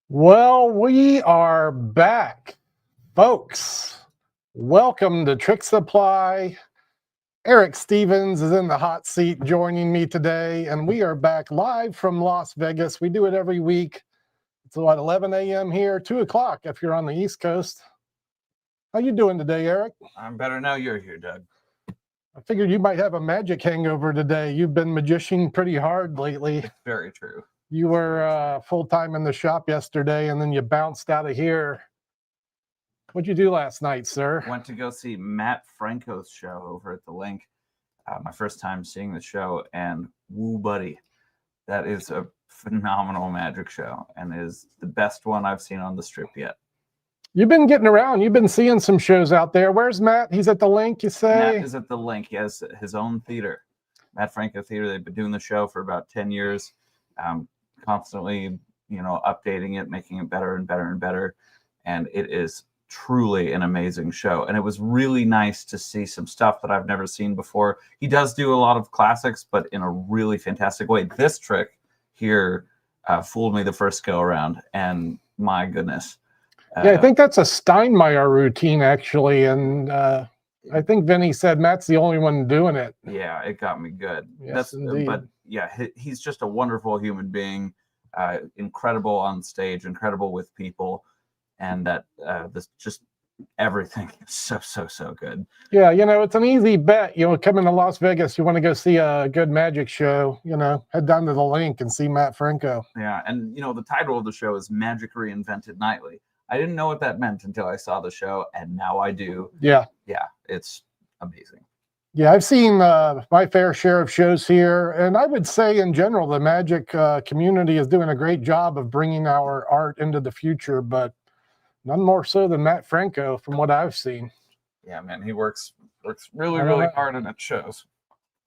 Well, we are back, folks. Welcome to Tricksupply. Eric Stevens is in the hot seat joining me today, and we are back live from Las Vegas. We do it every week. It's about 11 a.m. here, 2 o'clock if you're on the East Coast. How you doing today, Eric? I'm better now you're here, Doug. I figured you might have a magic hangover today. You've been magician pretty hard lately. It's very true. You were full-time in the shop yesterday, and then you bounced out of here. What'd you do last night, sir? Went to go see Matt Franco's show over at the Link. My first time seeing the show, and woo, buddy, that is a phenomenal magic show and is the best one I've seen on the Strip yet. You've been getting around. You've been seeing some shows out there. Where's Matt? He's at the Link, you say? Matt is at the Link. He has his own theater, Matt Franco Theater. They've been doing the show for about 10 years, constantly, updating it, making it better and better and better. And it is truly an amazing show. And it was really nice to see some stuff that I've never seen before. He does do a lot of classics, but in a really fantastic way. This trick here fooled me the first go around, and my goodness. Yeah, I think that's a Steinmeier routine, actually. And I think Vinny said Matt's the only one doing it. Yeah, it got me good. Yes, indeed. But yeah, he's just a wonderful human being, incredible on stage, incredible with people, and that this just everything is so good. Yeah, it's an easy bet. Coming to Las Vegas, you want to go see a good magic show, head down to the Link and see Matt Franco. Yeah, and the title of the show is Magic Reinvented Nightly. I didn't know what that meant until I saw the show, and now I do. Yeah, it's amazing. Yeah, I've seen my fair share of shows here, and I would say in general the magic community is doing a great job of bringing our art into the future, but none more so than Matt Franco from what I've seen. Yeah, man, he works really hard, and it shows.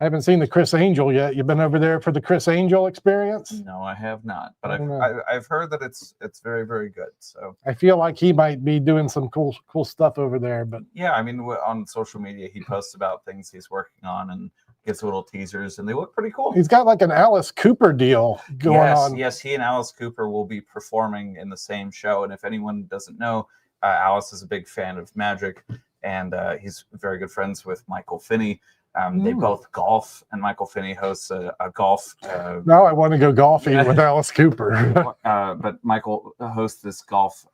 I haven't seen the Chris Angel yet. You've been over there for the Chris Angel experience? No, I have not, but I've heard that it's very, very good. So I feel like he might be doing some cool stuff over there. But yeah, I mean, on social media, he posts about things he's working on and gives little teasers, and they look pretty cool. He's got like an Alice Cooper deal going on. Yes, he and Alice Cooper will be performing in the same show. And if anyone doesn't know, Alice is a big fan of magic, and he's very good friends with Michael Finney. They both golf, and Michael Finney hosts a golf. Now I want to go golfing with Alice Cooper. But Michael hosts this golf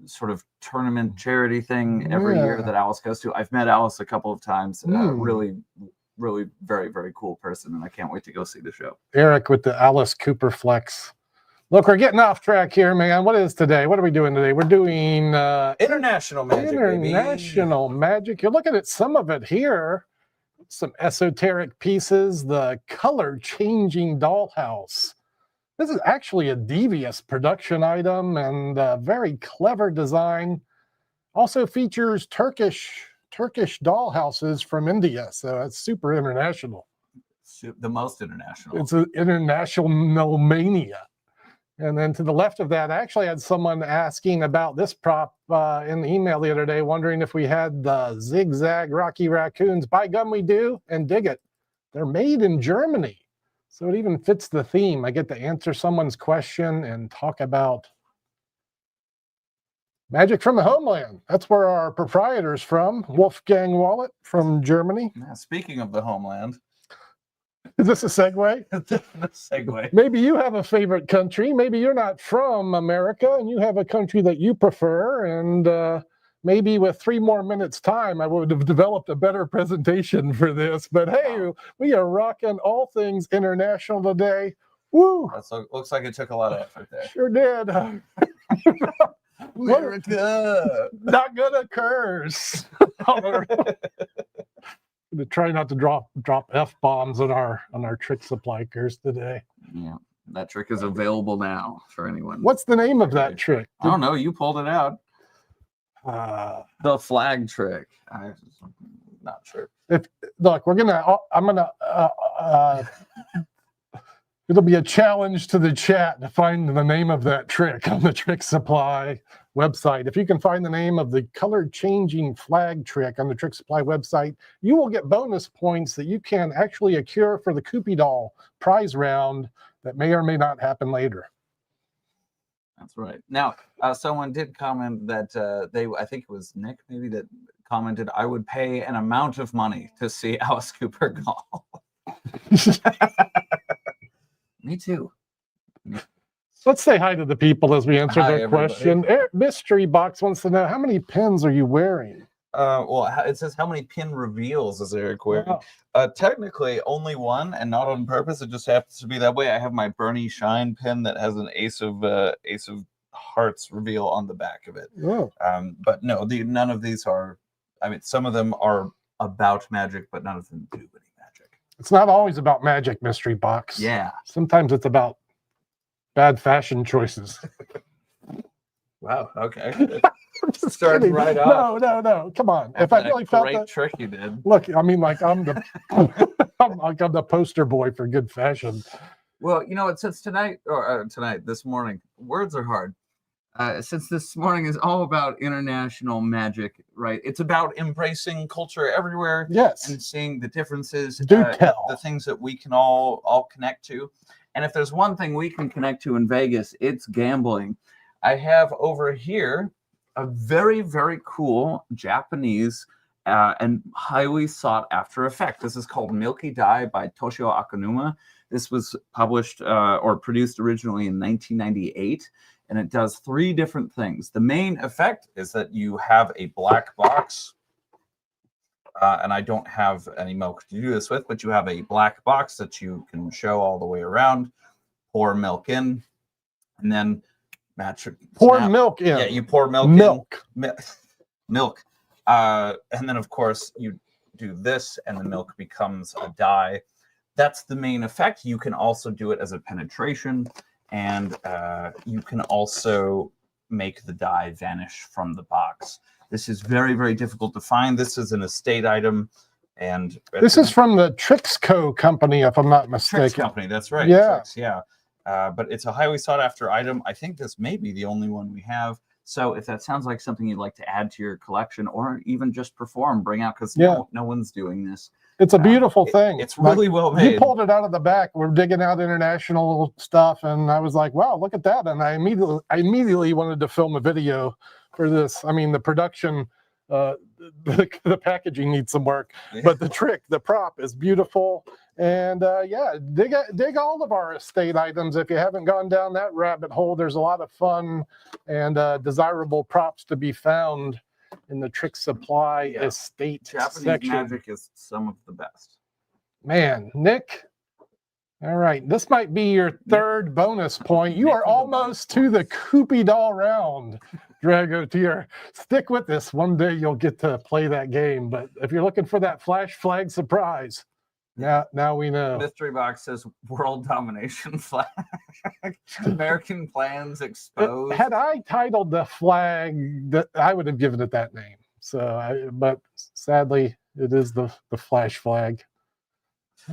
sort of tournament charity thing every year that Alice goes to. I've met Alice a couple of times. Really very, very cool person, and I can't wait to go see the show. Eric with the Alice Cooper flex. Look, we're getting off track here, man. What is today? What are we doing today? We're doing international magic. International magic. You're looking at some of it here. Some esoteric pieces, the color-changing dollhouse. This is actually a devious production item and a very clever design. Also features Turkish dollhouses from India, so it's super international. The most international. It's an international mania. And then to the left of that, I actually had someone asking about this prop in the email the other day, wondering if we had the zigzag Rocky Raccoons. By gum, we do, and dig it. They're made in Germany. So it even fits the theme. I get to answer someone's question and talk about magic from the homeland. That's where our proprietor's from, Wolfgang Wallet from Germany. Now, speaking of the homeland. Is this a segue? A segue. Maybe you have a favorite country. Maybe you're not from America and you have a country that you prefer. And maybe with 3 more minutes time, I would have developed a better presentation for this. But hey, we are rocking all things international today. Woo! Looks like it took a lot of effort there. Sure did. America. Not good occurs. To try not to drop F-bombs on our Tricksupply curse today. Yeah, that trick is available now for anyone. What's the name of that trick? I don't know. You pulled it out. The flag trick. I'm not sure. Look, it'll be a challenge to the chat to find the name of that trick on the Tricksupply website. If you can find the name of the color-changing flag trick on the Tricksupply website, you will get bonus points that you can actually accrue for the Koopy Doll prize round that may or may not happen later. That's right. Now, someone did comment that I think it was Nick maybe, that commented, I would pay an amount of money to see Alice Cooper golf. Me too. Let's say hi to the people as we answer Hi, their question. Mystery Box wants to know, how many pins are you wearing? Well, it says how many pin reveals is Eric wearing? Wow. Technically, only one, and not on purpose. It just happens to be that way. I have my Bernie Shine pin that has an Ace of Hearts reveal on the back of it. Oh. But no, none of these are. I mean, some of them are about magic, but none of them do any magic. It's not always about magic, Mystery Box. Yeah. Sometimes it's about bad fashion choices. Wow. Okay. Just Starting kidding. right off. No. Come on. If I really felt that trick you did. Look, I mean, like I'm the I'm the poster boy for good fashion. Well, you know, it says this morning, words are hard. Since this morning is all about international magic, right? It's about embracing culture everywhere. Yes. And seeing the differences. Tell. The things that we can all connect to. And if there's one thing we can connect to in Vegas, it's gambling. I have over here a very, very cool Japanese and highly sought after effect. This is called Milky Die by Toshio Akanuma. This was published or produced originally in 1998, and it does 3 different things. The main effect is that you have a black box, and I don't have any milk to do this with, but you have a black box that you can show all the way around, pour milk in, and then pour milk in. Yeah, you pour milk in. Milk. And then, of course, you do this, and the milk becomes a dye. That's the main effect. You can also do it as a penetration, and you can also make the dye vanish from the box. This is very, very difficult to find. This is an estate item, and this is from the Tricksupply company, if I'm not mistaken. Tricks company, that's right. Yeah. Tricks, yeah. But it's a highly sought after item. I think this may be the only one we have. So if that sounds like something you'd like to add to your collection, or even just perform, bring out, because no one's doing this. It's a beautiful thing. It's really well made. You pulled it out of the back. We're digging out international stuff, and I was like, wow, look at that. And I immediately wanted to film a video for this. I mean, the production, the packaging needs some work, but the prop is beautiful. And yeah, dig all of our estate items. If you haven't gone down that rabbit hole, there's a lot of fun and desirable props to be found in the Tricksupply estate Japanese section. magic is some of the best. Man, Nick. All right, this might be your third bonus point. You are almost to the Koopy doll round, Dragotier. Stick with this. One day you'll get to play that game. But if you're looking for that flash flag surprise, now we know. Mystery Box says world domination flag. American plans exposed. Had I titled the flag, that I would have given it that name. But sadly, it is the flash flag.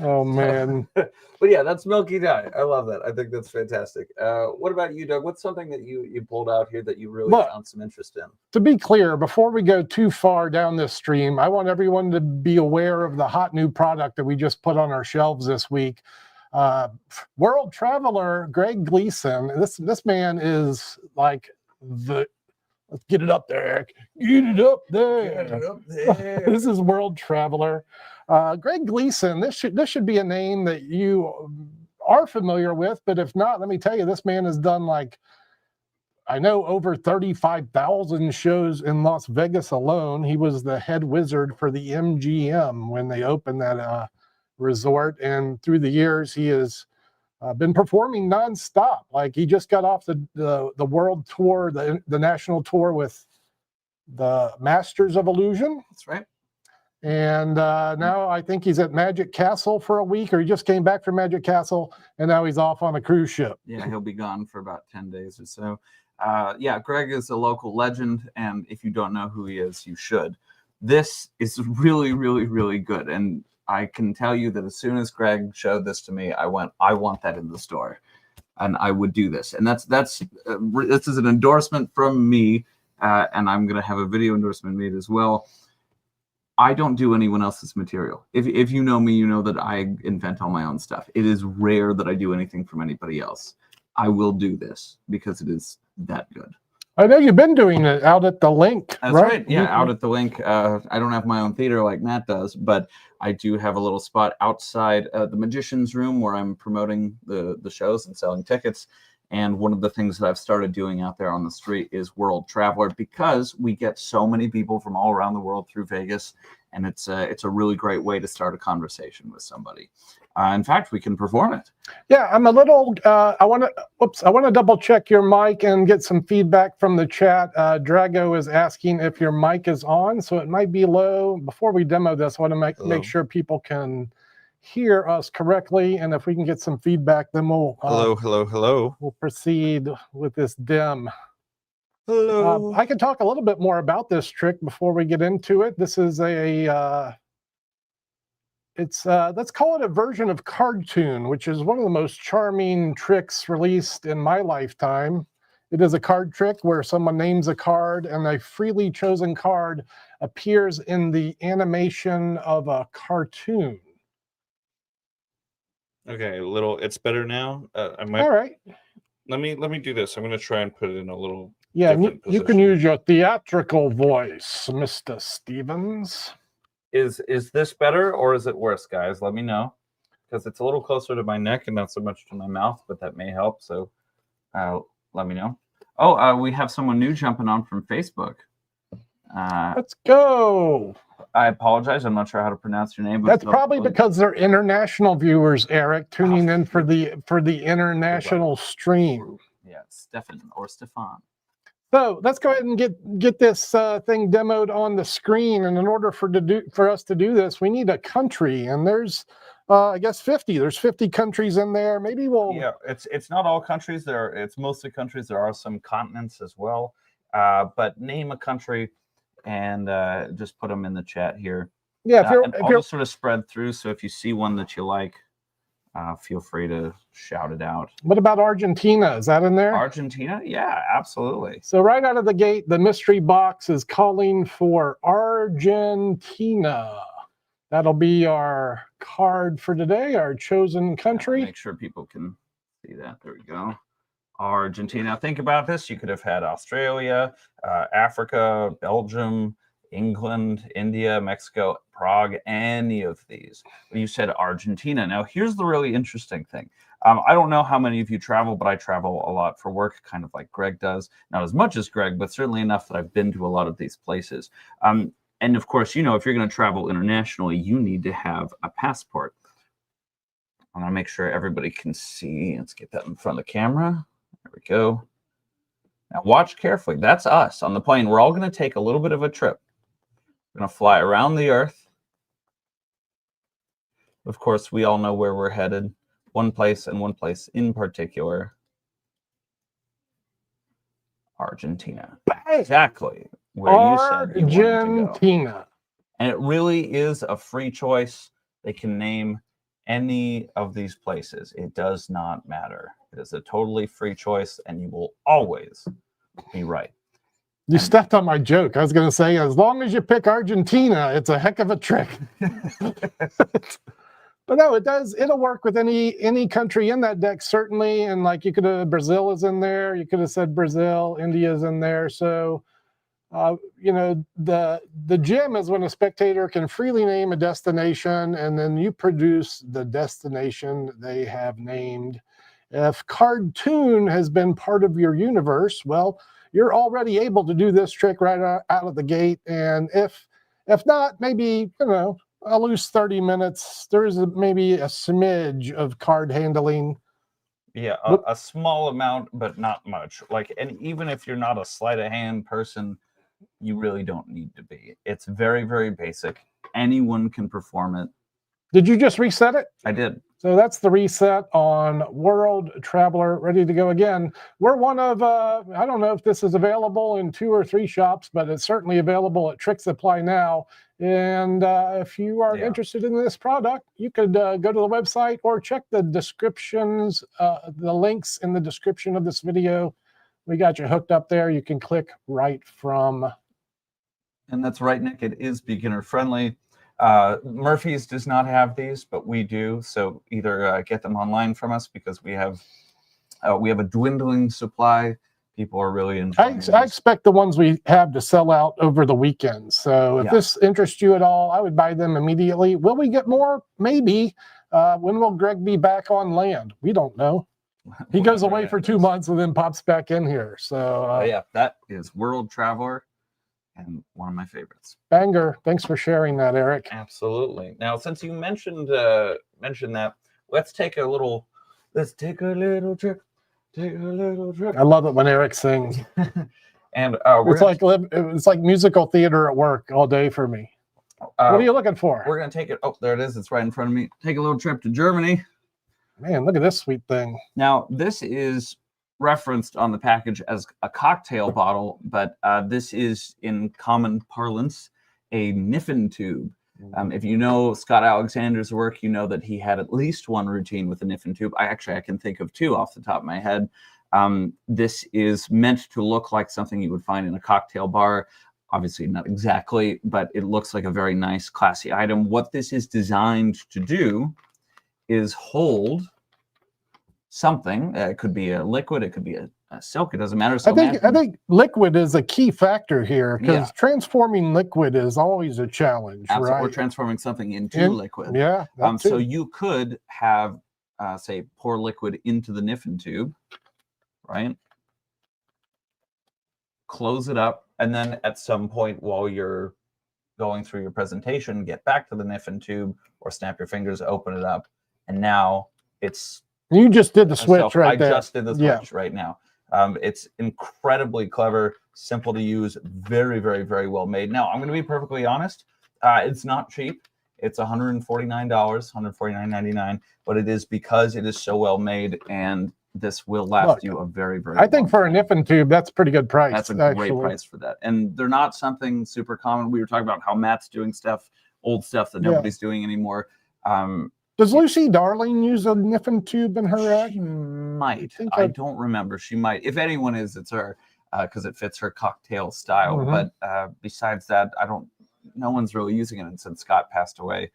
Oh man. But yeah, that's Milky Die. I love that. I think that's fantastic. What about you, Doug? What's something that you pulled out here that you really found some interest in? To be clear, before we go too far down this stream, I want everyone to be aware of the hot new product that we just put on our shelves this week. World Traveler Greg Gleason. This man is like the. Let's get it up there, Eric. Get it up there. Get it up there. This is World Traveler. Greg Gleason, this should be a name that you are familiar with, but if not, let me tell you, this man has done I know over 35,000 shows in Las Vegas alone. He was the head wizard for the MGM when they opened that resort, and through the years, he has been performing nonstop. Like he just got off the world tour, the national tour with the Masters of Illusion. That's right. And now I think he's at Magic Castle for a week, or he just came back from Magic Castle, and now he's off on a cruise ship. Yeah, he'll be gone for about 10 days or so. Yeah, Greg is a local legend, and if you don't know who he is, you should. This is really, really, really good, and I can tell you that as soon as Greg showed this to me, I want that in the store, and I would do this. And this is an endorsement from me, and I'm going to have a video endorsement made as well. I don't do anyone else's material. If you know me, you know that I invent all my own stuff. It is rare that I do anything from anybody else. I will do this because it is that good. I know you've been doing it out at the link. That's right. Yeah, out at the link. I don't have my own theater like Matt does, but I do have a little spot outside the Magician's Room where I'm promoting the shows and selling tickets. And one of the things that I've started doing out there on the street is World Traveler, because we get so many people from all around the world through Vegas, and it's a really great way to start a conversation with somebody. In fact, we can perform it. Yeah, I'm a little. I want to double check your mic and get some feedback from the chat. Drago is asking if your mic is on, so it might be low. Before we demo this, I want to make sure people can hear us correctly, and if we can get some feedback, then we'll hello. We'll proceed with this dem. Hello. I can talk a little bit more about this trick before we get into it. This is a let's call it a version of Cartoon, which is one of the most charming tricks released in my lifetime. It is a card trick where someone names a card and a freely chosen card appears in the animation of a cartoon. Okay, it's better now. I might. All right. Let me do this. I'm going to try and put it in a little. Yeah, and you can position. use your theatrical voice, Mr. Stevens. Is this better or is it worse, guys? Let me know, because it's a little closer to my neck and not so much to my mouth, but that may help. So let me know. Oh, we have someone new jumping on from Facebook. Let's go. I apologize. I'm not sure how to pronounce your name. But That's probably because they're international viewers, Eric, tuning in for the international stream. Yeah, Stefan or Stefan. So let's go ahead and get this thing demoed on the screen. And in order for us to do this, we need a country. And there's, I guess, 50. There's 50 countries in there. Maybe we'll. Yeah, it's not all countries. It's mostly countries. There are some continents as well. But name a country and just put them in the chat here. Yeah, I'll just sort of spread through. So if you see one that you like, feel free to shout it out. What about Argentina? Is that in there? Argentina? Yeah, absolutely. So right out of the gate, the mystery box is calling for Argentina. That'll be our card for today, our chosen country. Make sure people can see that. There we go. Argentina. Think about this. You could have had Australia, Africa, Belgium, England, India, Mexico, Prague, any of these. But you said Argentina. Now, here's the really interesting thing. I don't know how many of you travel, but I travel a lot for work, kind of like Greg does. Not as much as Greg, but certainly enough that I've been to a lot of these places. And of course, you know, if you're going to travel internationally, you need to have a passport. I'm going to make sure everybody can see. Let's get that in front of the camera. There we go. Now, watch carefully. That's us on the plane. We're all going to take a little bit of a trip. We're going to fly around the earth. Of course, we all know where we're headed. One place and one place in particular. Argentina. Exactly where you said you wanted to go. And it really is a free choice. They can name any of these places. It does not matter. It is a totally free choice, and you will always be right. You stepped on my joke. I was going to say, as long as you pick Argentina, it's a heck of a trick. But no, it'll work with any country in that deck, certainly. And like you could have, Brazil is in there. You could have said Brazil, India is in there. So, you know, the gem is when a spectator can freely name a destination, and then you produce the destination they have named. If Cartoon has been part of your universe, well, you're already able to do this trick right out of the gate. And if not, maybe, you know, I'll lose 30 minutes. There is maybe a smidge of card handling. Yeah, a small amount, but not much. Like, and even if you're not a sleight of hand person, you really don't need to be. It's very, very basic. Anyone can perform it. Did you just reset it? I did. So that's the reset on World Traveler, ready to go again. We're one of, I don't know if this is available in 2 or 3 shops, but it's certainly available at Tricksupply now. And if you are interested in this product, you could go to the website or check the descriptions, the links in the description of this video. We got you hooked up there. You can click right from. And that's right, Nick. It is beginner friendly. Murphy's does not have these, but we do. So either get them online from us, because we have We have a dwindling supply. People are really enjoying I expect the ones we have to sell out over the weekend. So if this interests you at all, I would buy them immediately. Will we get more? Maybe. When will Greg be back on land? We don't know. He goes away for 2 months and then pops back in here. So yeah, that is World Traveler and one of my favorites. Banger. Thanks for sharing that, Eric. Absolutely. Now, since you mentioned that, let's take a little trip. Take a little trip. I love it when Eric sings. And it's like musical theater at work all day for me. What are you looking for? We're gonna take it. Oh, there it is. It's right in front of me. Take a little trip to Germany. Man, look at this sweet thing. Now, this is referenced on the package as a cocktail bottle, but this is, in common parlance, a Niffin tube. If you know Scott Alexander's work, you know that he had at least one routine with a Niffin tube. I can think of two off the top of my head. This is meant to look like something you would find in a cocktail bar. Obviously not exactly, but it looks like a very nice, classy item. What this is designed to do is hold something. It could be a liquid, it could be a silk, it doesn't matter. So I think liquid is a key factor here, because transforming liquid is always a challenge. Absolutely. Right? Or transforming something into liquid. Yeah. So you could have, say, pour liquid into the Niffin tube, right? Close it up, and then at some point while you're going through your presentation, get back to the Niffin tube or snap your fingers, open it up, and now it's... You just did the switch right there. I just did the switch right now. It's incredibly clever, simple to use, very, very, very well made. Now, I'm going to be perfectly honest. It's not cheap. It's $149, $149.99, but it is because it is so well made, and this will last you a very, very long think for a Niffin tube, that's a pretty good price. That's a great price for that. And they're not something super common. We were talking about how Matt's doing stuff, old stuff that nobody's doing anymore. Does Lucy Darling use a Niffin tube in her act? She might. I don't remember. She might. If anyone is, it's her, because it fits her cocktail style. But besides that, no one's really using it. And since Scott passed away,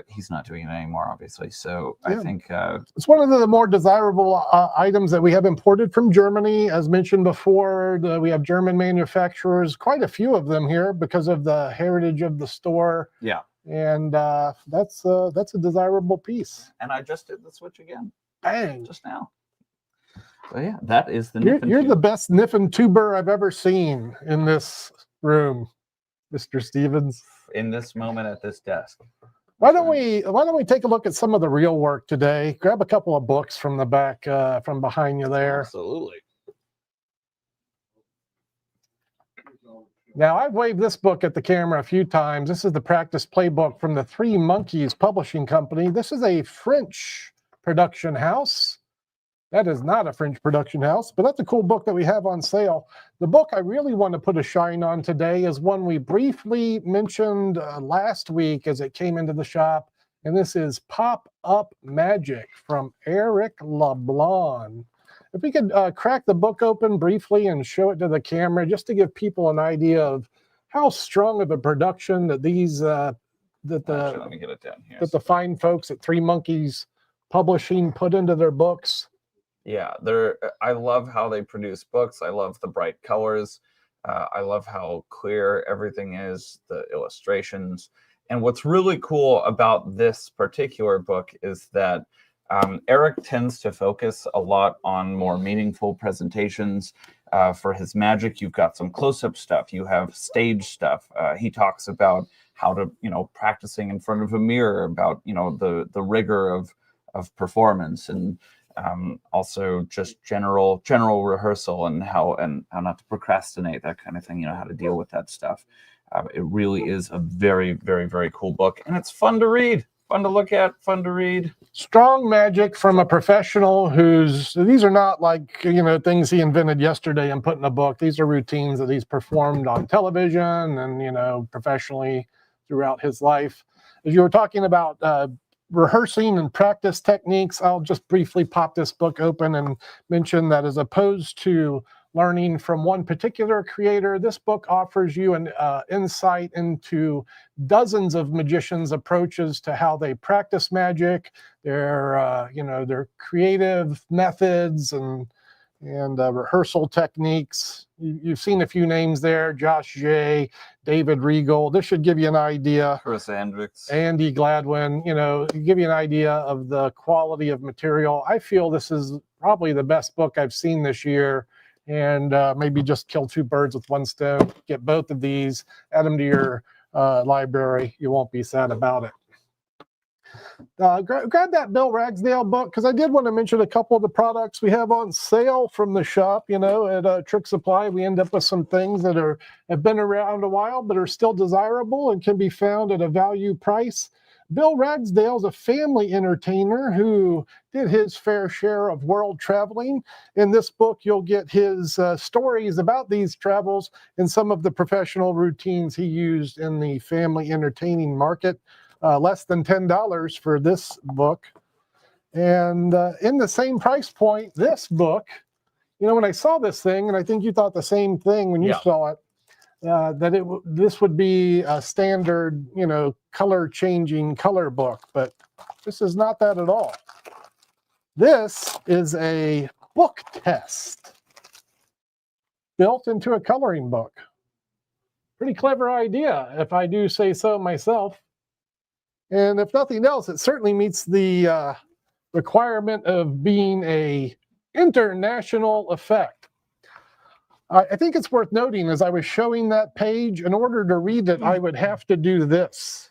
he's not doing it anymore, obviously. So I think it's one of the more desirable items that we have imported from Germany. As mentioned before, we have German manufacturers, quite a few of them here because of the heritage of the store. Yeah. And that's a desirable piece. And I just did the switch again. Bang. Just now. So yeah, that is the Niffin You're the best Niffin tuber I've ever seen in this room, Mr. Stevens. In this moment at this desk. Why don't we take a look at some of the real work today? Grab a couple of books from the back, from behind you there. Absolutely. Now, I've waved this book at the camera a few times. This is the practice playbook from the Three Monkeys Publishing Company. This is a French production house. That is not a French production house, but that's a cool book that we have on sale. The book I really want to put a shine on today is one we briefly mentioned last week as it came into the shop, and this is Pop-Up Magic from Eric LeBlanc. If we could crack the book open briefly and show it to the camera, just to give people an idea of how strong of a production that these let me get it down here. That the fine folks at Three Monkeys Publishing put into their books. Yeah, I love how they produce books. I love the bright colors. I love how clear everything is, the illustrations. And what's really cool about this particular book is that Eric tends to focus a lot on more meaningful presentations. For his magic, you've got some close-up stuff. You have stage stuff. He talks about how to, practicing in front of a mirror, about, the rigor of performance, and also just general rehearsal, and how not to procrastinate, that kind of thing, how to deal with that stuff. It really is a very, very, very cool book, and it's fun to read. Fun to look at, fun to read. Strong magic from a professional these are not like, things he invented yesterday and put in a book. These are routines that he's performed on television and, professionally throughout his life. As you were talking about rehearsing and practice techniques, I'll just briefly pop this book open and mention that as opposed to learning from one particular creator. This book offers you an insight into dozens of magicians' approaches to how they practice magic, their creative methods and rehearsal techniques. You've seen a few names there: Josh J, David Regal. This should give you an idea. Chris Andricks. Andy Gladwin, give you an idea of the quality of material. I feel this is probably the best book I've seen this year, and maybe just kill two birds with one stone. Get both of these, add them to your library. You won't be sad about it. Grab that Bill Ragsdale book, because I did want to mention a couple of the products we have on sale from the shop. At Tricksupply, we end up with some things that have been around a while but are still desirable and can be found at a value price. Bill Ragsdale's a family entertainer who did his fair share of world traveling. In this book, you'll get his stories about these travels and some of the professional routines he used in the family entertaining market. Less than $10 for this book. And in the same price point, this book, when I saw this thing, and I think you thought the same thing when you saw it, that this would be a standard, color changing color book, but this is not that at all. This is a book test built into a coloring book. Pretty clever idea, if I do say so myself. And if nothing else, it certainly meets the requirement of being a international effect. I think it's worth noting, as I was showing that page, in order to read it, I would have to do this.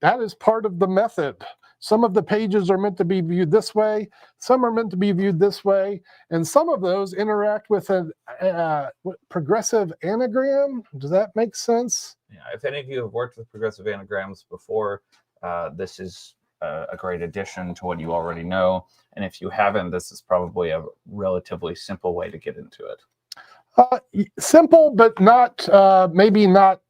That is part of the method. Some of the pages are meant to be viewed this way, some are meant to be viewed this way, and some of those interact with a progressive anagram. Does that make sense? Yeah, if any of you have worked with progressive anagrams before, this is a great addition to what you already know. And if you haven't, this is probably a relatively simple way to get into it. Simple, but not maybe not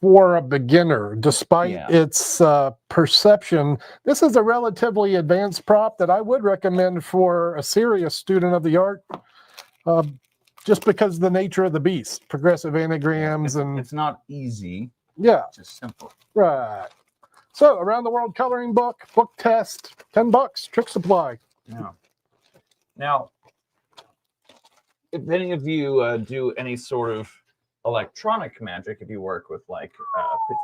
for a beginner, despite its perception. This is a relatively advanced prop that I would recommend for a serious student of the art. Just because of the nature of the beast, progressive anagrams, and it's not easy. Yeah, it's just simple. Right. So, around the world coloring book test, $10, Tricksupply. Yeah. Now, if any of you do any sort of electronic magic, if you work with like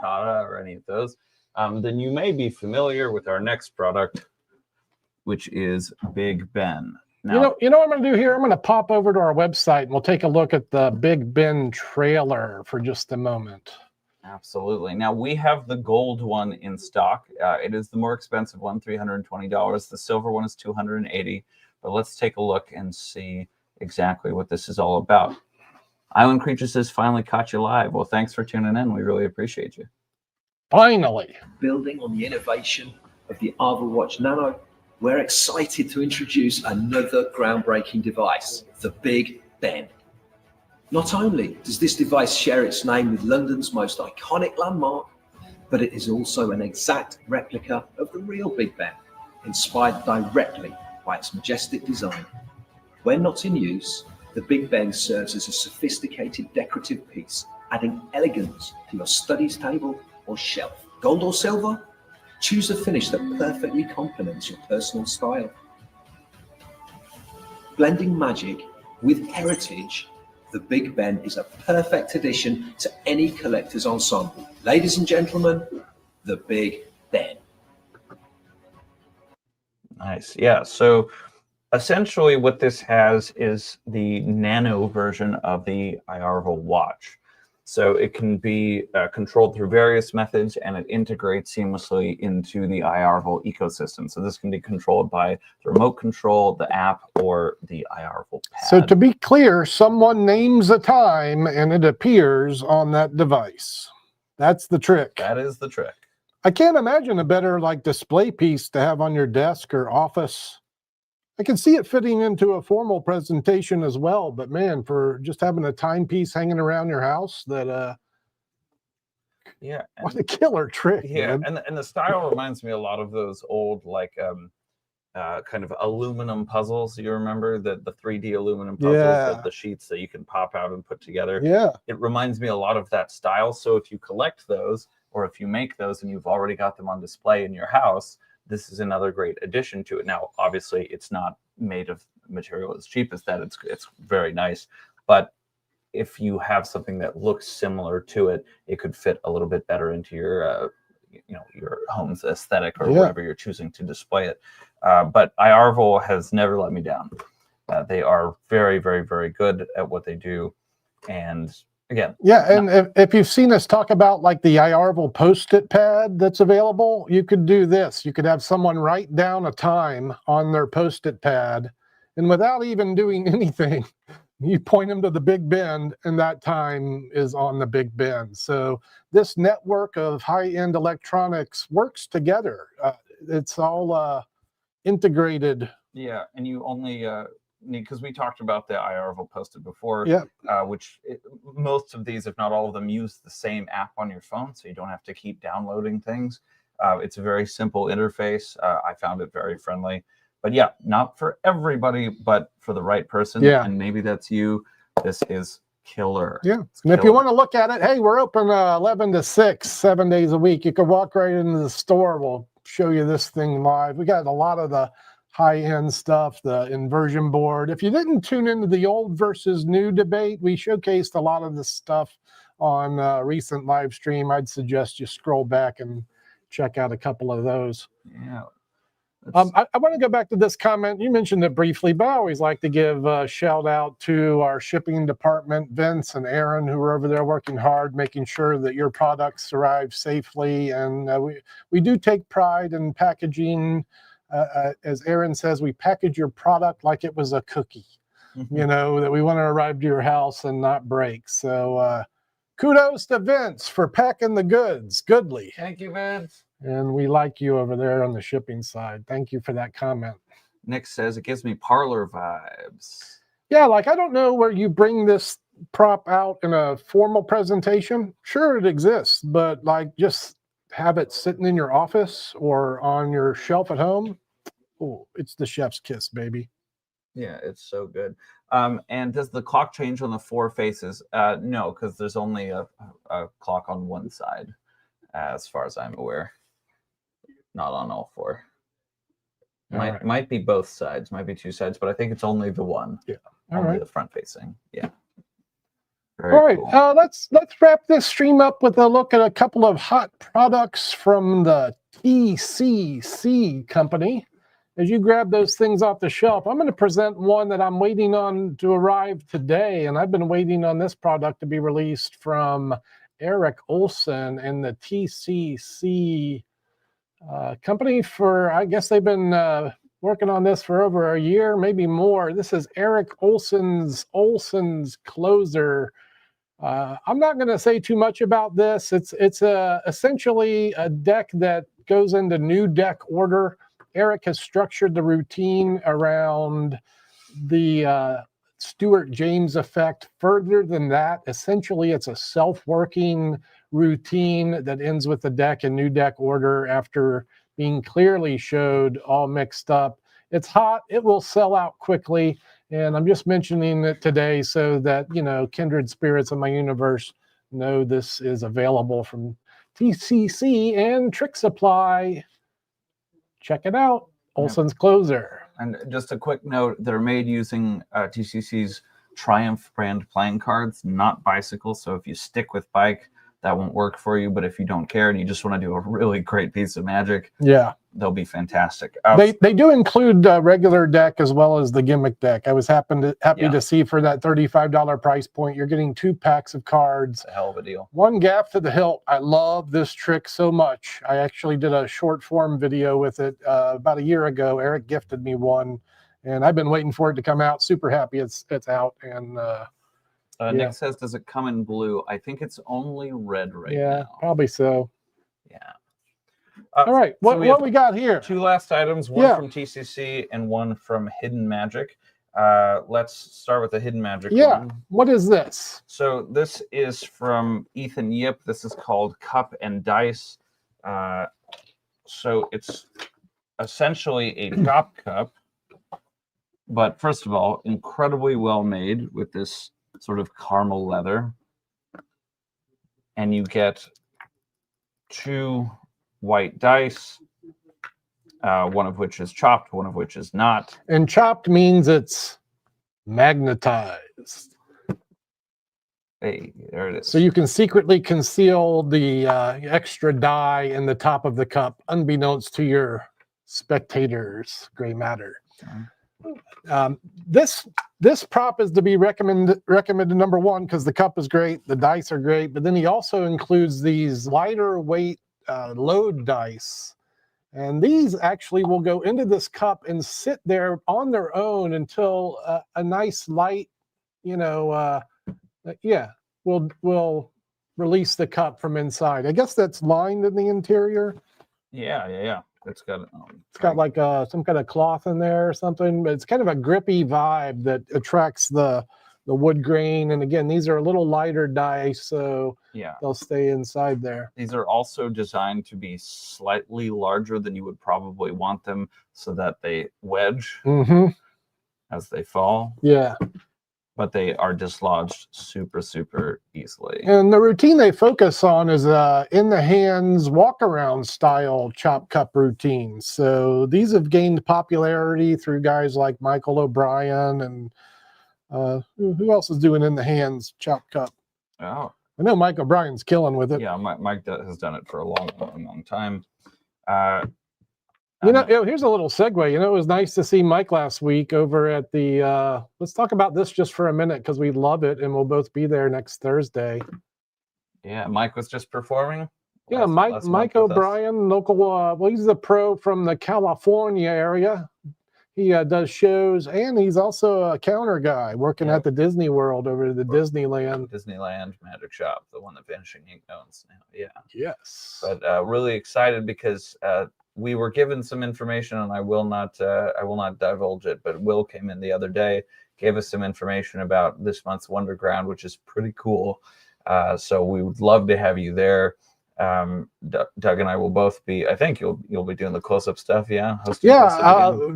Pitata or any of those, then you may be familiar with our next product, which is Big Ben. Now, you know what I'm going to do here? I'm going to pop over to our website and we'll take a look at the Big Ben trailer for just a moment. Absolutely. Now, we have the gold one in stock. It is the more expensive one, $320. The silver one is $280. But let's take a look and see exactly what this is all about. Island Creature says, finally caught you live. Well, thanks for tuning in. We really appreciate you. Finally. Building on the innovation of the Arval Watch Nano, we're excited to introduce another groundbreaking device, the Big Ben. Not only does this device share its name with London's most iconic landmark, but it is also an exact replica of the real Big Ben, inspired directly by its majestic design. When not in use, the Big Ben serves as a sophisticated decorative piece, adding elegance to your studies table or shelf. Gold or silver? Choose a finish that perfectly complements your personal style. Blending magic with heritage, the Big Ben is a perfect addition to any collector's ensemble. Ladies and gentlemen, the Big Ben. Nice. Yeah. So essentially what this has is the nano version of the iArval watch. So it can be controlled through various methods, and it integrates seamlessly into the iArval ecosystem. So this can be controlled by the remote control, the app, or the iArval pad. So to be clear, someone names a time and it appears on that device. That's the trick. That is the trick. I can't imagine a better display piece to have on your desk or office. I can see it fitting into a formal presentation as well, but man, for just having a timepiece hanging around your house, that yeah, what a killer trick. Yeah, man. and the style reminds me a lot of those old kind of aluminum puzzles. You remember the 3D aluminum puzzles, the sheets that you can pop out and put together. Yeah. It reminds me a lot of that style. So if you collect those, or if you make those and you've already got them on display in your house, this is another great addition to it. Now, obviously, it's not made of material as cheap as that. It's very nice, but if you have something that looks similar to it, it could fit a little bit better into your your home's aesthetic or wherever you're choosing to display it. But IRVL has never let me down. They are very, very, very good at what they do. And again, and if you've seen us talk about like the IRVL post-it pad that's available, you could do this. You could have someone write down a time on their post-it pad, and without even doing anything, you point them to the big bend, and that time is on the big bend. So this network of high-end electronics works together. It's all integrated. Yeah, and you only need, because we talked about the IRVL posted before, most of these, if not all of them, use the same app on your phone, so you don't have to keep downloading things. It's a very simple interface. I found it very friendly. But yeah, not for everybody, but for the right person. Yeah. And maybe that's you. This is killer. Yeah. And if you want to look at it, hey, we're open 11 to 6, 7 days a week. You can walk right into the store. We'll show you this thing live. We got a lot of the high-end stuff, the inversion board. If you didn't tune into the old versus new debate, we showcased a lot of this stuff on a recent live stream. I'd suggest you scroll back and check out a couple of those. Yeah. I want to go back to this comment. You mentioned it briefly, but I always like to give a shout out to our shipping department, Vince and Aaron, who are over there working hard, making sure that your products arrive safely. And we do take pride in packaging. As Aaron says, we package your product like it was a cookie, that we want to arrive to your house and not break. So kudos to Vince for packing the goods goodly. Thank you, Vince. And we like you over there on the shipping side. Thank you for that comment. Nick says, it gives me parlor vibes. Yeah, like I don't know where you bring this prop out in a formal presentation. Sure, it exists, but like just have it sitting in your office or on your shelf at home. Oh, it's the chef's kiss, baby. Yeah, it's so good. And does the clock change on the 4 faces? No, because there's only a clock on one side, as far as I'm aware. Not on all 4. Might be both sides, might be 2 sides, but I think it's only the one. Yeah. Only the front facing. Yeah. All right. Cool. Let's wrap this stream up with a look at a couple of hot products from the TCC company. As you grab those things off the shelf, I'm going to present one that I'm waiting on to arrive today, and I've been waiting on this product to be released from Eric Olson and the TCC company for, I guess they've been working on this for over a year, maybe more. This is Eric Olson's Closer. I'm not going to say too much about this. It's essentially a deck that goes into new deck order. Eric has structured the routine around the Stuart James effect. Further than that, essentially it's a self-working routine that ends with the deck in new deck order after being clearly showed all mixed up. It's hot. It will sell out quickly. And I'm just mentioning it today so that, kindred spirits in my universe know this is available from TCC and Tricksupply. Check it out. Olson's Closer. And just a quick note, they're made using TCC's Triumph brand playing cards, not bicycles. So if you stick with bike, that won't work for you. But if you don't care and you just want to do a really great piece of magic, they'll be fantastic. They do include regular deck as well as the gimmick deck. I was happy to see for that $35 price point, you're getting 2 packs of cards. It's a hell of a deal. One gaff to the hilt. I love this trick so much. I actually did a short form video with it about a year ago. Eric gifted me one, and I've been waiting for it to come out. Super happy it's out. And Nick says, does it come in blue? I think it's only red now. Yeah, probably so. Yeah. All right, what we got here? 2 last items, one from TCC and one from Hidden Magic. Let's start with the Hidden Magic one. What is this? So this is from Ethan Yip. This is called Cup and Dice. So it's essentially a chop cup. But first of all, incredibly well made with this sort of caramel leather. And you get 2 white dice, one of which is chopped, one of which is not. And chopped means it's magnetized. Hey, there it is. So you can secretly conceal the extra dye in the top of the cup, unbeknownst to your spectators, gray matter. This prop is to be recommended number 1 because the cup is great, the dice are great, but then he also includes these lighter weight load dice, and these actually will go into this cup and sit there on their own until a nice light, will release the cup from inside. I guess that's lined in the interior. Yeah. It's got like some kind of cloth in there or something, but it's kind of a grippy vibe that attracts the wood grain. And again, these are a little lighter dice, so they'll stay inside there. These are also designed to be slightly larger than you would probably want them, so that they wedge as they fall. Yeah. But they are dislodged super, super easily. And the routine they focus on is in the hands walk around style chop cup routines. So these have gained popularity through guys like Michael O'Brien and who else is doing in the hands chop cup? Oh, I know Mike O'Brien's killing with it. Yeah, Mike has done it for a long time. Here's a little segue. It was nice to see Mike last week over at the, let's talk about this just for a minute because we love it and we'll both be there next Thursday. Yeah, Mike was just performing. Yeah, Mike O'Brien, local, he's the pro from the California area. He does shows, and he's also a counter guy working at the Disney World over at the Disneyland Magic Shop, the one that Vanishing Ink owns now. Yeah. Yes. But really excited because we were given some information, and I will not divulge it. But Will came in the other day, gave us some information about this month's Wonderground, which is pretty cool. So we would love to have you there. Doug and I will both be. I think you'll be doing the close-up stuff. Yeah.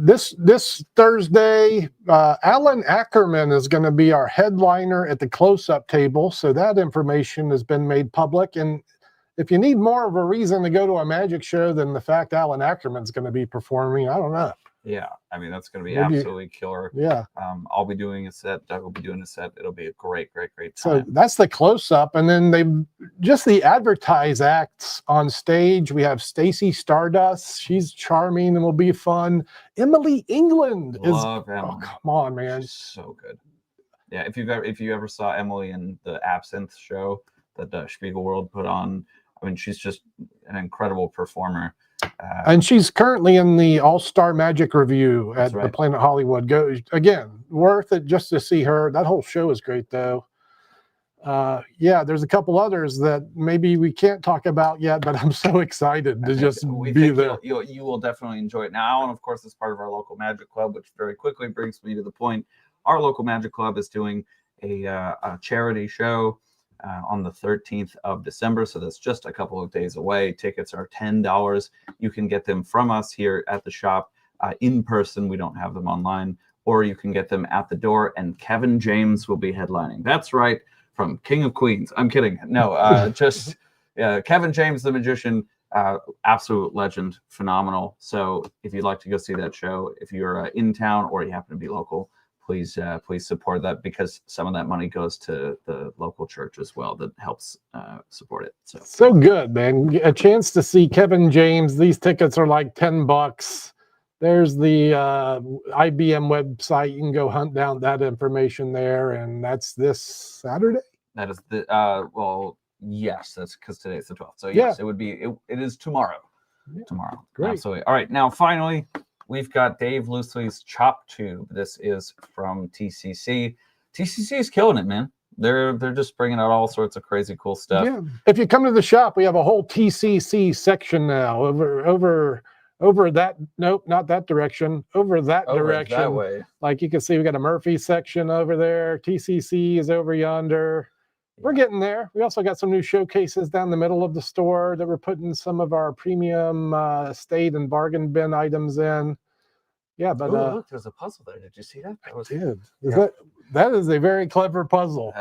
This Thursday, Alan Ackerman is going to be our headliner at the close-up table. So that information has been made public. And if you need more of a reason to go to a magic show than the fact Alan Ackerman's going to be performing, I don't know. Yeah, I mean, that's going to be absolutely killer. Yeah. I'll be doing a set. Doug will be doing a set. It'll be a great time. So that's the close-up. And then the advertise acts on stage. We have Stacy Stardust. She's charming and will be fun. Emily England Love Emily. Oh, come on, man. She's so good. Yeah, if you ever saw Emily in the Absinthe show that Spiegel World put on, I mean, she's just an incredible performer. And she's currently in the All-Star Magic Review at the Planet Hollywood. Go again, worth it just to see her. That whole show is great, though. There's a couple others that maybe we can't talk about yet, but I'm so excited to just be there. You will definitely enjoy it. Now, Alan, of course, is part of our local Magic Club, which very quickly brings me to the point. Our local Magic Club is doing a charity show on the 13th of December. So that's just a couple of days away. Tickets are $10. You can get them from us here at the shop in person. We don't have them online, or you can get them at the door, and Kevin James will be headlining. That's right. From King of Queens. I'm kidding. No, just Kevin James, the magician, absolute legend, phenomenal. So if you'd like to go see that show, if you're in town or you happen to be local, please support that, because some of that money goes to the local church as well that helps support it. So good, man. A chance to see Kevin James. These tickets are like $10. There's the IBM website. You can go hunt down that information there, and that's this Saturday. That is the yes, that's because today's the 12th. So yes, it would be. It is tomorrow. Yeah. Tomorrow. Great. Absolutely. All right. Now, finally, we've got Dave Loosley's Chop Tube. This is from TCC. TCC is killing it, man. They're just bringing out all sorts of crazy cool stuff. Yeah. If you come to the shop, we have a whole TCC section now. Over that, nope, not that direction. Over that direction. That way. Like you can see, we got a Murphy section over there. TCC is over yonder. we're getting there. We also got some new showcases down the middle of the store that we're putting some of our premium estate and bargain bin items in. Yeah, but look, there's a puzzle there. Did you see that? That was dude, Yeah. that is a very clever puzzle.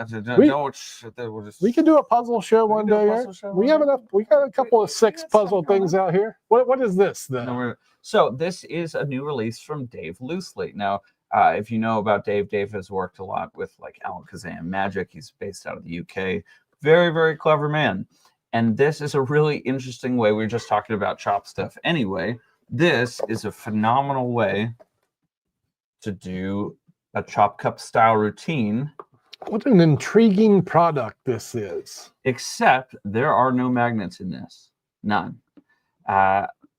We can do a puzzle show one do a day. puzzle Eric. show We one have day. enough. We got a couple of 6 got puzzle stuff things out here. What is this then? So this is a new release from Dave Loosley. Now, if you know about Dave, Dave has worked a lot with like Alakazam Magic. He's based out of the UK. Very, very clever man. And this is a really interesting way. We were just talking about chop stuff anyway. This is a phenomenal way to do a chop cup style routine. What an intriguing product this is. Except there are no magnets in this. None.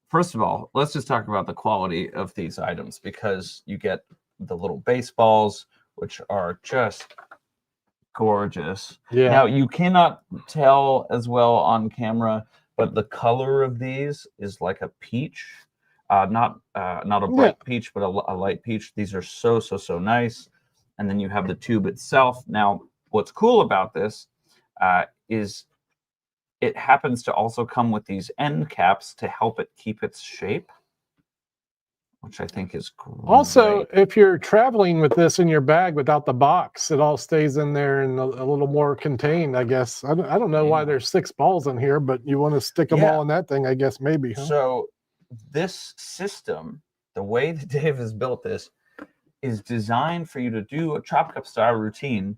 First of all, let's just talk about the quality of these items, because you get the little baseballs, which are just gorgeous. Yeah. Now, you cannot tell as well on camera, but the color of these is like a peach. Not a bright peach, but a light peach. These are so nice. And then you have the tube itself. Now, what's cool about this is it happens to also come with these end caps to help it keep its shape, which I think is great. Also, if you're traveling with this in your bag without the box, it all stays in there and a little more contained, I guess. I don't know why there's 6 balls in here, but you want to stick them all in that thing, I guess, maybe. Huh? So this system, the way that Dave has built this, is designed for you to do a chop cup style routine,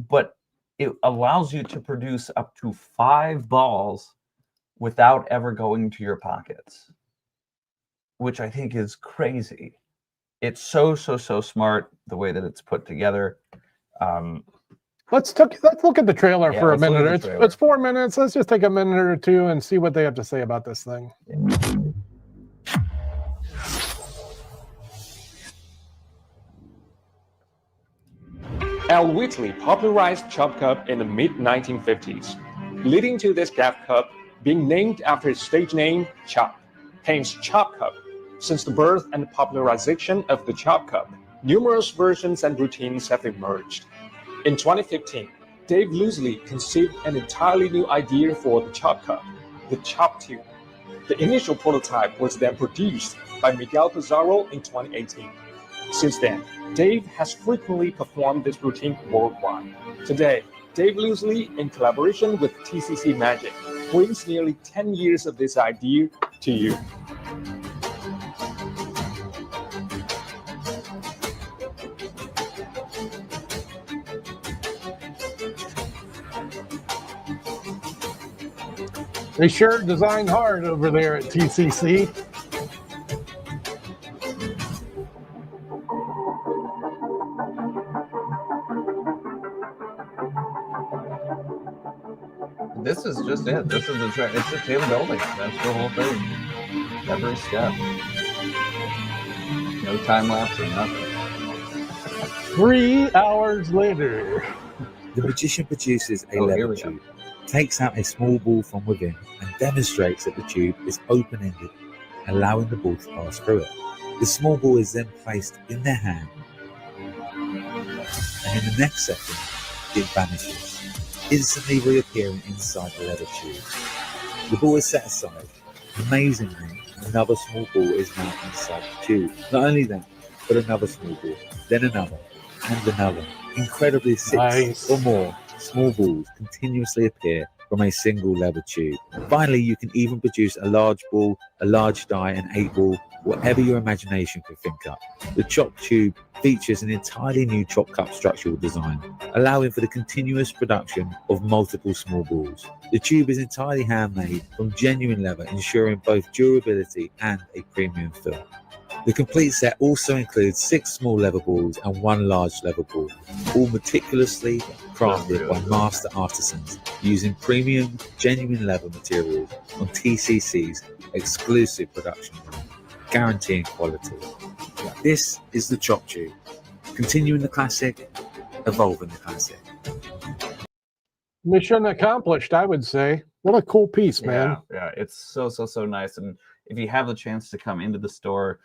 but it allows you to produce up to 5 balls without ever going to your pockets, which I think is crazy. It's so smart the way that it's put together. Let's look at the trailer for a minute. It's 4 minutes. Let's just take a minute or two and see what they have to say about this thing. Al Whitley popularized Chop Cup in the mid-1950s, leading to this Gaff Cup being named after his stage name, Chop, hence Chop Cup. Since the birth and popularization of the Chop Cup, numerous versions and routines have emerged. In 2015, Dave Loosley conceived an entirely new idea for the Chop Cup, the Chop Tube. The initial prototype was then produced by Miguel Pizarro in 2018. Since then, Dave has frequently performed this routine worldwide. Today, Dave Loosley, in collaboration with TCC Magic, brings nearly 10 years of this idea to you. They sure design hard over there at TCC. This is just it. This is the track. It's just him building. That's the whole thing. Every step. No time lapse or nothing. 3 hours later. The magician produces a lever tube, takes out a small ball from within, and demonstrates that the tube is open-ended, allowing the ball to pass through it. The small ball is then placed in their hand, and in the next second, it vanishes, instantly reappearing inside the leather tube. The ball is set aside. Amazingly, another small ball is now inside the tube. Not only that, but another small ball, then another, and another. Incredibly, 6 or more small balls continuously appear from a single leather tube. Finally, you can even produce a large ball, a large die, an 8 ball, whatever your imagination can think up. The chop tube features an entirely new chop cup structural design, allowing for the continuous production of multiple small balls. The tube is entirely handmade from genuine leather, ensuring both durability and a premium feel. The complete set also includes 6 small leather balls and 1 large leather ball, all meticulously crafted by master artisans using premium, genuine leather materials on TCC's exclusive production line, guaranteeing quality. This is the chop tube, continuing the classic, evolving the classic. Mission accomplished, I would say. What a cool piece, man. Yeah, it's so nice. And if you have the chance to come into the store,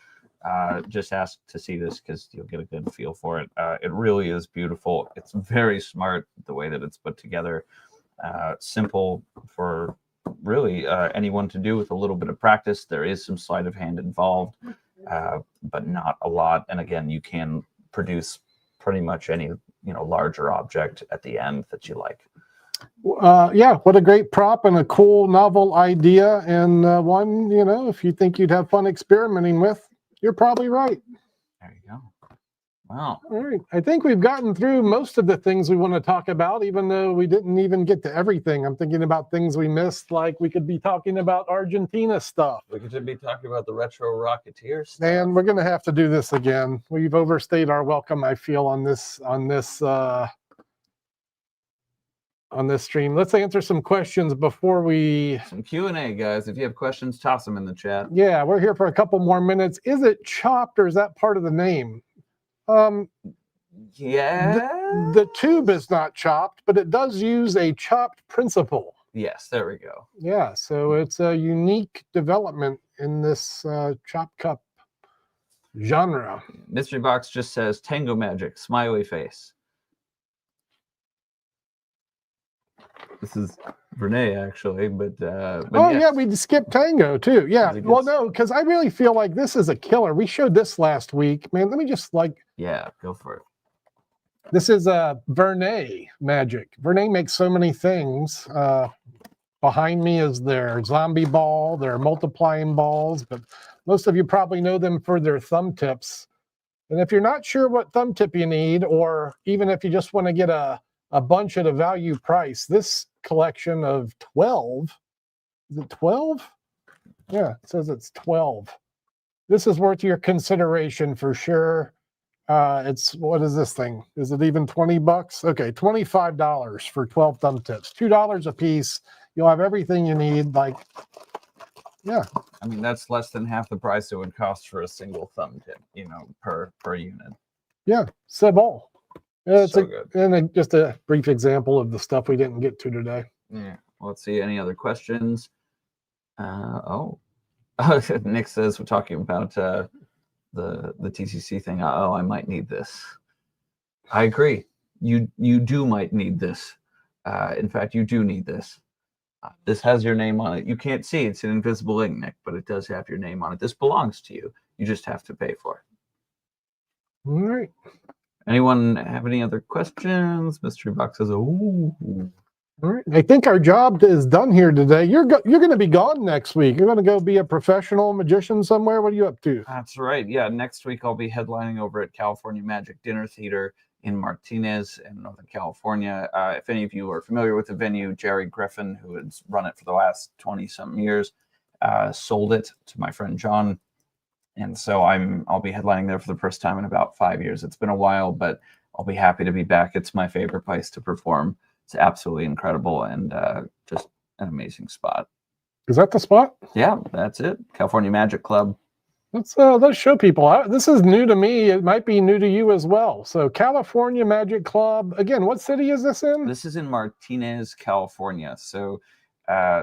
just ask to see this because you'll get a good feel for it. It really is beautiful. It's very smart the way that it's put together. Simple for really anyone to do with a little bit of practice. There is some sleight of hand involved, but not a lot. And again, you can produce pretty much any larger object at the end that you like. Yeah, what a great prop and a cool novel idea, and one, if you think you'd have fun experimenting with, you're probably right. There you go. Wow. All right. I think we've gotten through most of the things we want to talk about, even though we didn't even get to everything. I'm thinking about things we missed, like we could be talking about Argentina stuff. We could be talking about the retro Rocketeer stuff. And we're going to have to do this again. We've overstayed our welcome, I feel, on this stream. Let's answer some questions before we... Some Q&A, guys. If you have questions, toss them in the chat. Yeah, we're here for a couple more minutes. Is it chopped or is that part of the name? Yeah. The tube is not chopped, but it does use a chopped principle. Yes, there we go. Yeah, so it's a unique development in this chop cup genre. Mystery Box just says Tango Magic, smiley face. This is Renee, actually, but oh, yes. yeah, we skipped Tango, too. Yeah, Really well, good. no, because I really feel like this is a killer. We showed this last week. Man, let me just, Yeah, go for it. this is a Vernay magic. Vernay makes so many things. Behind me is their zombie ball, their multiplying balls, but most of you probably know them for their thumb tips. And if you're not sure what thumb tip you need, or even if you just want to get a bunch at a value price, this collection of 12, is it 12? Yeah, it says it's 12. This is worth your consideration for sure. What is this thing? Is it even 20 bucks? Okay, $25 for 12 thumb tips, $2 a piece. You'll have everything you need. Yeah. I mean, that's less than half the price it would cost for a single thumb tip, per unit. Yeah, c'est bon. It's So good. And just a brief example of the stuff we didn't get to today. Yeah. Well, let's see. Any other questions? Nick says we're talking about the TCC thing. I might need this. I agree. You might need this. In fact, you do need this. This has your name on it. You can't see it's an invisible ink, Nick, but it does have your name on it. This belongs to you. You just have to pay for it. All right. Anyone have any other questions? Mystery Box says, "Ooh." All right. I think our job is done here today. You're going to be gone next week. You're going to go be a professional magician somewhere. What are you up to? That's right. Yeah, next week I'll be headlining over at California Magic Dinner Theater in Martinez in Northern California. If any of you are familiar with the venue, Jerry Griffin, who has run it for the last 20-something years, sold it to my friend John. And so I'll be headlining there for the first time in about 5 years. It's been a while, but I'll be happy to be back. It's my favorite place to perform. It's absolutely incredible and just an amazing spot. Is that the spot? Yeah, that's it. California Magic Club. Let's show people. This is new to me. It might be new to you as well. So California Magic Club. Again, what city is this in? This is in Martinez, California. So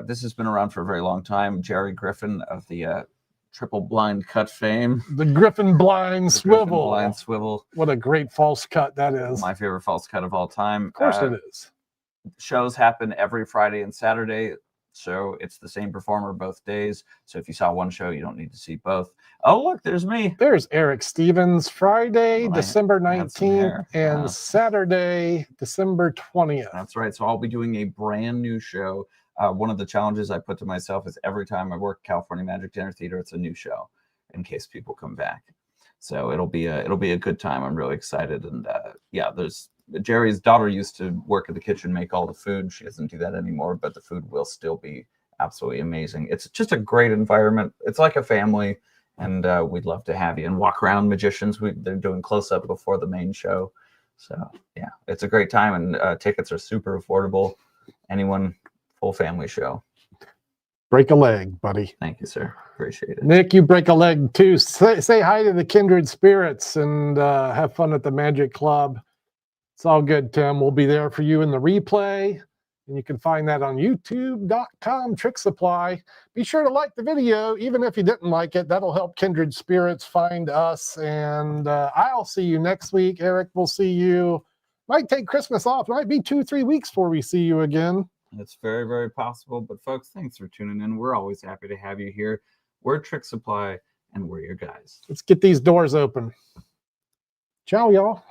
this has been around for a very long time. Jerry Griffin of the Triple Blind Cut fame. The Griffin Blind Swivel. Griffin Blind Swivel. What a great false cut that is. My favorite false cut of all time. Of course it is. Shows happen every Friday and Saturday. So it's the same performer both days. So if you saw one show, you don't need to see both. Oh, look, there's me. There's Eric Stevens, Friday, Well, December I had some 19th, hair. and Wow. Saturday, December 20th. That's right. So I'll be doing a brand new show. One of the challenges I put to myself is every time I work California Magic Dinner Theater, it's a new show in case people come back. So it'll be a good time. I'm really excited. And yeah, there's Jerry's daughter used to work at the kitchen, make all the food. She doesn't do that anymore, but the food will still be absolutely amazing. It's just a great environment. It's like a family, and we'd love to have you. And Walk Around Magicians, they're doing close-up before the main show. So yeah, it's a great time, and tickets are super affordable. Anyone, full family show. Break a leg, buddy. Thank you, sir. Appreciate it. Nick, you break a leg too. Say hi to the kindred spirits and have fun at the Magic Club. It's all good, Tim. We'll be there for you in the replay. And you can find that on youtube.com Tricksupply. Be sure to like the video, even if you didn't like it. That'll help kindred spirits find us. And I'll see you next week. Eric will see you. Might take Christmas off. Might be 2-3 weeks before we see you again. It's very, very possible. But folks, thanks for tuning in. We're always happy to have you here. We're Tricksupply, and we're your guys. Let's get these doors open. Ciao, y'all.